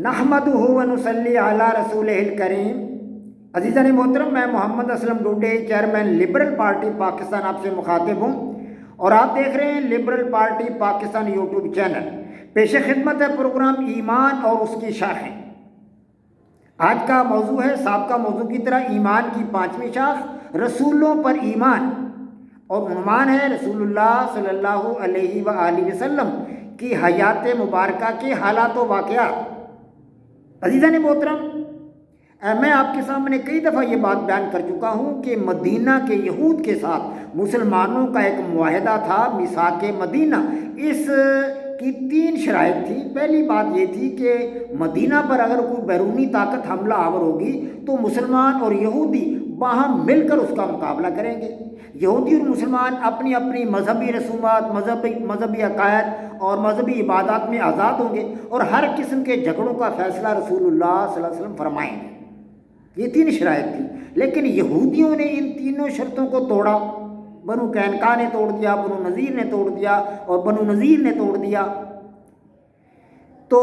نحمدہ و نصلی علی رسولہ الکریم۔ عزیزان محترم، میں Muhammad Aslam Dode, chairman liberal party Pakistan, آپ سے مخاطب ہوں اور آپ دیکھ رہے ہیں liberal party Pakistan YouTube channel. پیش خدمت ہے پروگرام ایمان اور اس کی شاخیں۔ آج کا موضوع ہے سابقہ موضوع کی طرح ایمان کی پانچویں شاخ، رسولوں پر ایمان، اور عنوان ہے رسول اللہ صلی اللہ علیہ وآلہ وسلم کی حیات مبارکہ کے حالات و واقعات۔ عزیزان محترم، میں آپ کے سامنے کئی دفعہ یہ بات بیان کر چکا ہوں کہ مدینہ کے یہود کے ساتھ مسلمانوں کا ایک معاہدہ تھا، میثاق مدینہ۔ اس کی تین شرائط تھی۔ پہلی بات یہ تھی کہ مدینہ پر اگر کوئی بیرونی طاقت حملہ آور ہوگی تو مسلمان اور یہودی باہم مل کر اس کا مقابلہ کریں گے۔ یہودی اور مسلمان اپنی اپنی مذہبی رسومات، مذہبی عقائد اور مذہبی عبادات میں آزاد ہوں گے اور ہر قسم کے جھگڑوں کا فیصلہ رسول اللہ صلی اللہ علیہ وسلم فرمائیں گے۔ یہ تین شرائط تھی، لیکن یہودیوں نے ان تینوں شرطوں کو توڑا۔ بنو قینقاع نے توڑ دیا، بنو نذیر نے توڑ دیا اور بنو نذیر نے توڑ دیا۔ تو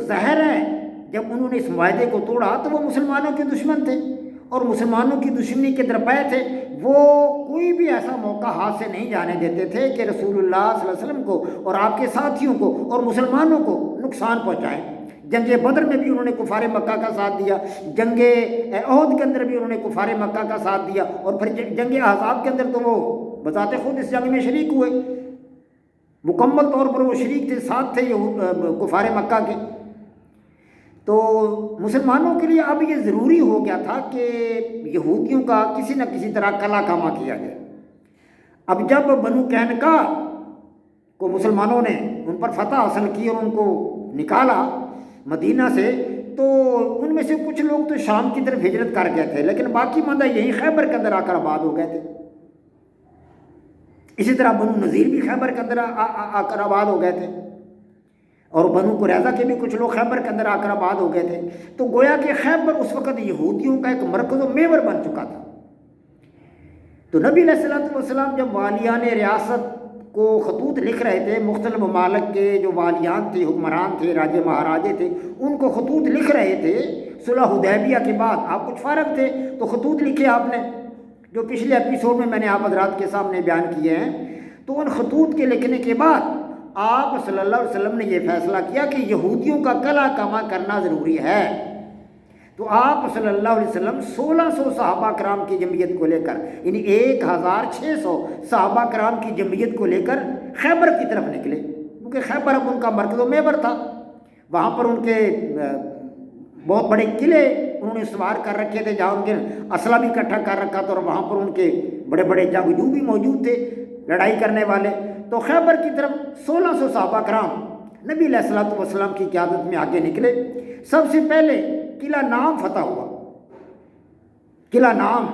ظاہر ہے جب انہوں نے اس معاہدے کو توڑا تو وہ مسلمانوں کے دشمن تھے اور مسلمانوں کی دشمنی کے درپے تھے۔ وہ کوئی بھی ایسا موقع ہاتھ سے نہیں جانے دیتے تھے کہ رسول اللہ صلی اللہ علیہ وسلم کو اور آپ کے ساتھیوں کو اور مسلمانوں کو نقصان پہنچائیں۔ جنگ بدر میں بھی انہوں نے کفار مکہ کا ساتھ دیا، جنگ احد کے اندر بھی انہوں نے کفار مکہ کا ساتھ دیا، اور پھر جنگ احزاب کے اندر تو وہ بذات خود اس جنگ میں شریک ہوئے، مکمل طور پر وہ شریک تھے، ساتھ تھے کفار مکہ کے۔ تو مسلمانوں کے لیے اب یہ ضروری ہو گیا تھا کہ یہودیوں کا کسی نہ کسی طرح کلا کما کیا جائے۔ اب جب بنو قینقاع کو مسلمانوں نے ان پر فتح حاصل کی اور ان کو نکالا مدینہ سے، تو ان میں سے کچھ لوگ تو شام کی طرف ہجرت کر گئے تھے، لیکن باقی ماندہ یہیں خیبر کے اندر آ کر آباد ہو گئے تھے۔ اسی طرح بنو نذیر بھی خیبر کے اندر آ کر آباد ہو گئے تھے، اور بنو قریظہ کے بھی کچھ لوگ خیبر کے اندر آ کر آباد ہو گئے تھے۔ تو گویا کہ خیبر اس وقت یہودیوں کا ایک مرکز و محور بن چکا تھا۔ تو نبی علیہ الصلوۃ والسلام جب والیان ریاست کو خطوط لکھ رہے تھے، مختلف ممالک کے جو والیان تھے، حکمران تھے، راجے مہاراجے تھے، ان کو خطوط لکھ رہے تھے صلح حدیبیہ کے بعد۔ آپ کچھ فارغ تھے تو خطوط لکھے آپ نے، جو پچھلے ایپیسوڈ میں نے آپ حضرات کے سامنے بیان کیے ہیں۔ تو ان خطوط کے لکھنے کے بعد آپ صلی اللہ علیہ وسلم نے یہ فیصلہ کیا کہ یہودیوں کا کلا کما کرنا ضروری ہے۔ تو آپ صلی اللہ علیہ وسلم 1600 صحابہ کرام کی جمعیت کو لے کر، یعنی 1600 صحابہ کرام کی جمعیت کو لے کر خیبر کی طرف نکلے، کیونکہ خیبر اب ان کا مرکز و محور تھا۔ وہاں پر ان کے بہت بڑے قلعے انہوں نے سوار کر رکھے تھے، جہاں ان کے اسلحہ بھی اکٹھا کر رکھا تھا، اور وہاں پر ان کے بڑے بڑے جنگجو بھی موجود تھے، لڑائی کرنے والے۔ تو خیبر کی طرف 1600 صحابہ کرام نبی علیہ الصلوۃ والسلام کی قیادت میں آگے نکلے۔ سب سے پہلے قلعہ نام فتح ہوا۔ قلعہ نام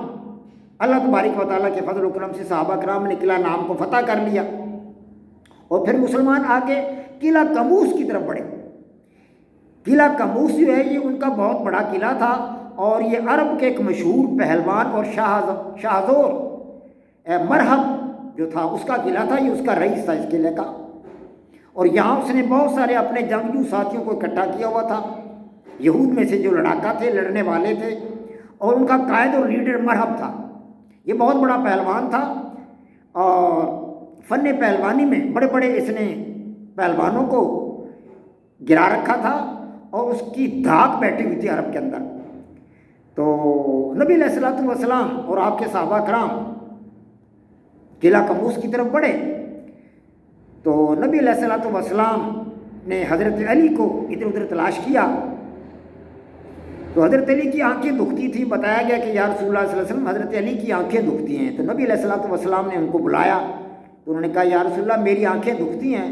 اللہ تبارک و تعالیٰ کے فضل و کرم سے صحابہ کرام نے قلعہ نام کو فتح کر لیا، اور پھر مسلمان آگے قلعہ قموس کی طرف بڑھے۔ قلعہ قموس جو ہے یہ ان کا بہت بڑا قلعہ تھا، اور یہ عرب کے ایک مشہور پہلوان اور شاہزور مرحب جو تھا اس کا قلعہ تھا، یہ اس کا رئیس تھا اس قلعے کا، اور یہاں اس نے بہت سارے اپنے جنگجو ساتھیوں کو اکٹھا کیا ہوا تھا، یہود میں سے جو لڑاکا تھے، لڑنے والے تھے، اور ان کا قائد اور لیڈر مرحب تھا۔ یہ بہت بڑا پہلوان تھا، اور فن پہلوانی میں بڑے بڑے اس نے پہلوانوں کو گرا رکھا تھا، اور اس کی دھاک بیٹھی ہوئی تھی عرب کے اندر۔ تو نبی علیہ الصلوۃ والسلام اور آپ کے صحابہ کرام قلعہ قموس کی طرف بڑھے۔ تو نبی علیہ الصلوۃ والسلام نے حضرت علی کو ادھر ادھر تلاش کیا، تو حضرت علی کی آنکھیں دکھتی تھی۔ بتایا گیا کہ یا رسول اللہ صلی اللہ علیہ وسلم، حضرت علی کی آنکھیں دکھتی ہیں۔ تو نبی علیہ الصلوۃ والسلام نے ان کو بلایا، تو انہوں نے کہا یا رسول اللہ میری آنکھیں دکھتی ہیں۔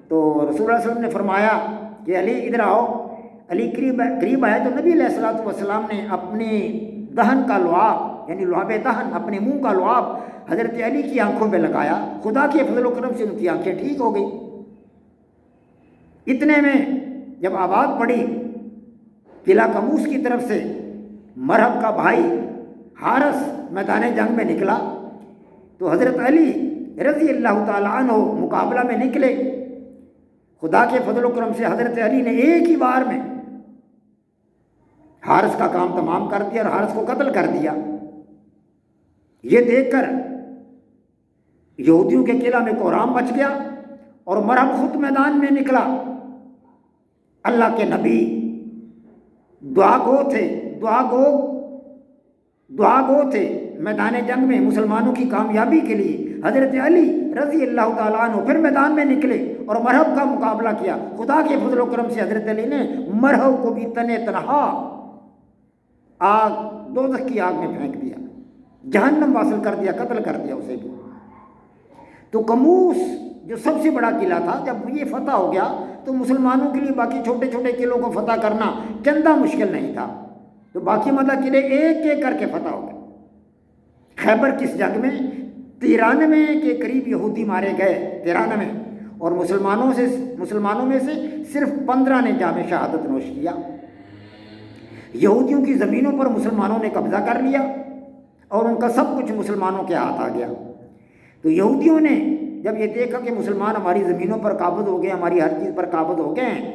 تو رسول اللہ صلی اللہ علیہ وسلم نے فرمایا کہ علی ادھر آؤ۔ علی قریب آئے تو نبی علیہ الصلوۃ والسلام نے اپنے دہن کا لعاب، یعنی لعاب دہن، اپنے منہ کا لعاب حضرت علی کی آنکھوں پہ لگایا۔ خدا کے فضل و کرم سے ان کی آنکھیں ٹھیک ہو گئی۔ اتنے میں جب آواز پڑی قلعہ قموس کی طرف سے، مرحب کا بھائی حارث میدان جنگ میں نکلا، تو حضرت علی رضی اللہ تعالیٰ عنہ مقابلہ میں نکلے۔ خدا کے فضل و کرم سے حضرت علی نے ایک ہی بار میں حارث کا کام تمام کر دیا اور حارث کو قتل کر دیا۔ یہ دیکھ کر یہودیوں کے قلعہ میں کوہرام مچ گیا اور مرہب خود میدان میں نکلا۔ اللہ کے نبی دعا گو تھے میدان جنگ میں مسلمانوں کی کامیابی کے لیے۔ حضرت علی رضی اللہ تعالیٰ عنہ پھر میدان میں نکلے اور مرہب کا مقابلہ کیا۔ خدا کے فضل و کرم سے حضرت علی نے مرہب کو بھی تنے تنہا دوزخ کی آگ میں پھینک دیا، جہنم واصل کر دیا، قتل کر دیا اسے بھی۔ تو کموس جو سب سے بڑا قلعہ تھا، جب یہ فتح ہو گیا تو مسلمانوں کے لیے باقی چھوٹے چھوٹے قلعوں کو فتح کرنا چندہ مشکل نہیں تھا، تو باقی قلعے ایک ایک کر کے فتح ہو گئے۔ خیبر کس جنگ میں 93 کے قریب یہودی مارے گئے، 93، اور مسلمانوں میں سے صرف 15 نے جام شہادت نوش کیا۔ یہودیوں کی زمینوں پر مسلمانوں نے قبضہ کر لیا اور ان کا سب کچھ مسلمانوں کے ہاتھ آ گیا۔ تو یہودیوں نے جب یہ دیکھا کہ مسلمان ہماری زمینوں پر قابض ہو گئے، ہماری ہر چیز پر قابض ہو گئے ہیں،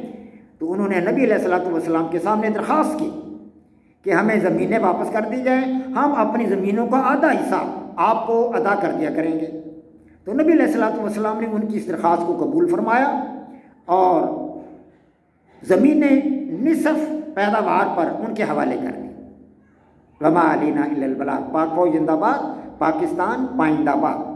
تو انہوں نے نبی علیہ الصلوۃ والسلام کے سامنے درخواست کی کہ ہمیں زمینیں واپس کر دی جائیں، ہم اپنی زمینوں کا آدھا حصہ آپ کو ادا کر دیا کریں گے۔ تو نبی علیہ الصلوۃ والسلام نے ان کی اس درخواست کو قبول فرمایا اور زمینیں نصف پیداوار پر ان کے حوالے کر دی۔ وما علینا الا البلاغ۔ پاک فوج زندہ باد، پاکستان پائندہ باد۔